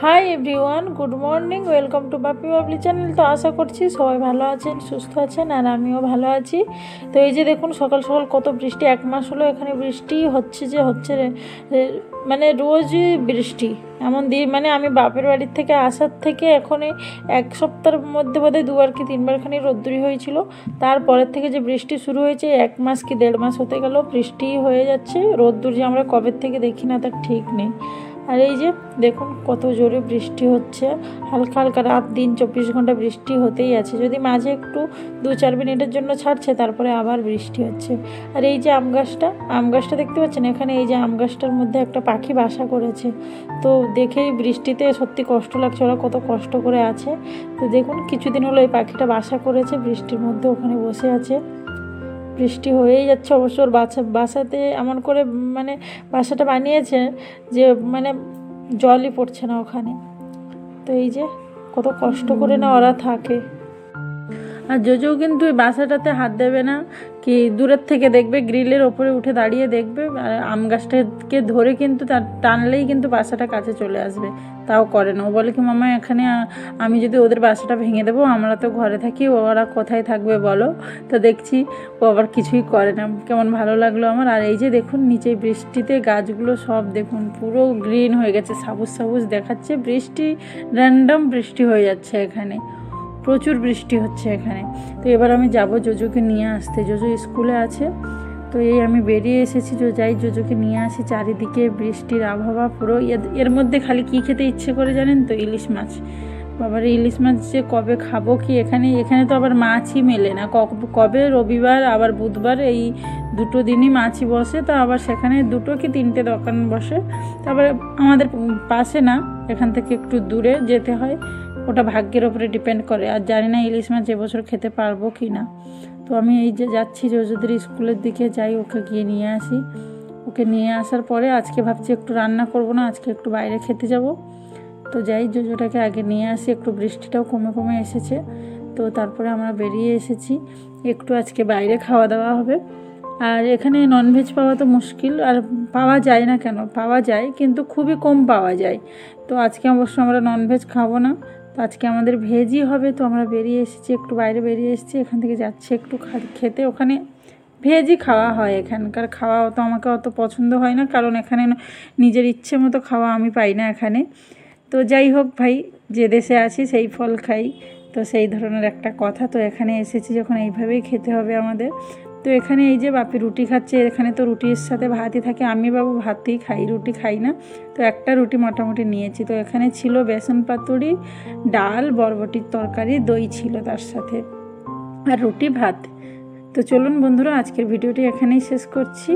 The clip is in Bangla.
Hi everyone, good morning, welcome to Bapi Babli channel. তো আশা করছি সবাই ভালো আছেন, সুস্থ আছেন, আর আমিও ভালো আছি। তো এই যে দেখুন, সকাল সকাল কত বৃষ্টি। 1 মাস হলো এখানে বৃষ্টি হচ্ছে মানে রোজই বৃষ্টি। এমন দিয়ে মানে আমি বাপের বাড়ির থেকে আসার থেকে এখন 1 সপ্তাহের মধ্যে বোধহয় 2বার কি 3বার খানি রোদ্দুরি হয়েছিল। তারপরের থেকে যে বৃষ্টি শুরু হয়েছে, 1 মাস কি 1.5 মাস হতে গেল বৃষ্টি হয়ে যাচ্ছে। রোদ্দুর যে আমরা কবে থেকে দেখি না তার ঠিক নেই। আর এই যে দেখুন কত জোরে বৃষ্টি হচ্ছে, হালকা হালকা রাত দিন 24 ঘন্টা বৃষ্টি হতেই আছে। যদি মাঝে একটু 2-4 মিনিটের জন্য ছাড়ছে, তারপরে আবার বৃষ্টি হচ্ছে। আর এই যে আম গাছটা দেখতে পাচ্ছেন এখানে, এই যে আম গাছটার মধ্যে একটা পাখি বাসা করেছে। তো দেখেই বৃষ্টিতে সত্যি কষ্ট লাগছে, ওরা কত কষ্ট করে আছে। তো দেখুন কিছুদিন হলো এই পাখিটা বাসা করেছে, বৃষ্টির মধ্যে ওখানে বসে আছে। বৃষ্টি হয়েই যাচ্ছে অবশ্য। ওর বাসাতে এমন করে মানে বাসাটা বানিয়েছে যে মানে জলই পড়ছে না ওখানে। তো এই যে কত কষ্ট করে না ওরা থাকে। আর জোজো কিন্তু এই বাসাটাতে হাত দেবে না, কি দূরের থেকে দেখবে, গ্রিলের ওপরে উঠে দাঁড়িয়ে দেখবে, আর আম গাছটাকে ধরে কিন্তু তার টানলেই কিন্তু বাসাটা কাছে চলে আসবে। তাও করে না। ও বলে কি, মামা এখানে আমি যদি ওদের বাসাটা ভেঙে দেবো, আমরা তো ঘরে থাকি, ওরা কোথায় থাকবে বলো। তো দেখছি ও আবার কিছুই করে না। কেমন ভালো লাগলো আমার। আর এই যে দেখুন নিচে বৃষ্টিতে গাছগুলো সব দেখুন পুরো গ্রিন হয়ে গেছে, সবুজ সবুজ দেখাচ্ছে। বৃষ্টি র্যান্ডম বৃষ্টি হয়ে যাচ্ছে এখানে, প্রচুর বৃষ্টি হচ্ছে এখানে। তো এবার আমি যাব জোজোকে নিয়ে আসতে। জোজো স্কুলে আছে। তো এই আমি বেরিয়ে এসেছি, যাই জোজোকে নিয়ে আসি। চারিদিকে বৃষ্টির আবহাওয়া পুরো। এর মধ্যে খালি কি খেতে ইচ্ছে করে জানেন তো? ইলিশ মাছ। বাবার ইলিশ মাছ যে কবে খাবো কি। এখানে তো আবার মাছই মেলে না। কবে রবিবার আবার বুধবার, এই 2 দিনই মাছই বসে। তো আবার সেখানে 2 কি 3টে দোকান বসে। তারপরে আমাদের পাশে না, এখান থেকে একটু দূরে যেতে হয়। ওটা ভাগ্যের ওপরে ডিপেন্ড করে। আর জানি না ইলিশ মাছ এবছর খেতে পারবো কি না। তো আমি এই যে যাচ্ছি জোজোদের স্কুলের দিকে, যাই ওকে গিয়ে নিয়ে আসি। ওকে নিয়ে আসার পরে আজকে ভাবছি একটু রান্না করব না, আজকে একটু বাইরে খেতে যাব। তো যাই জোজোটাকে আগে নিয়ে আসি। একটু বৃষ্টিটাও কমে কমে এসেছে। তো তারপরে আমরা বেরিয়ে এসেছি, একটু আজকে বাইরে খাওয়া দাওয়া হবে। আর এখানে ননভেজ পাওয়া তো মুশকিল। আর পাওয়া যায় না কেন, পাওয়া যায় কিন্তু খুবই কম পাওয়া যায়। তো আজকে অবশ্য আমরা ননভেজ খাবো না, তো আজকে আমাদের ভেজই হবে। তো আমরা বেরিয়ে এসেছি, একটু বাইরে বেরিয়ে এসেছি, এখান থেকে যাচ্ছি একটু খেতে। ওখানে ভেজই খাওয়া হয়। এখানকার খাওয়া তো আমাকে অত পছন্দ হয় না, কারণ এখানে নিজের ইচ্ছে মতো খাওয়া আমি পাই না এখানে। তো যাই হোক ভাই, যে দেশে আছি সেই ফল খাই, তো সেই ধরনের একটা কথা। তো এখানে এসেছি যখন, এইভাবেই খেতে হবে আমাদের। তো এখানে এই যে বাপি রুটি খাচ্ছে। এখানে তো রুটির সাথে ভাতই থাকে, আমি বাবু ভাতই খাই, রুটি খাই না। তো একটা রুটি মোটামুটি নিয়েছি। তো এখানে ছিল বেসন পাতুরি, ডাল, বরবটির তরকারি, দই ছিল তার সাথে, আর রুটি ভাত। তো চলুন বন্ধুরা, আজকের ভিডিওটি এখানেই শেষ করছি।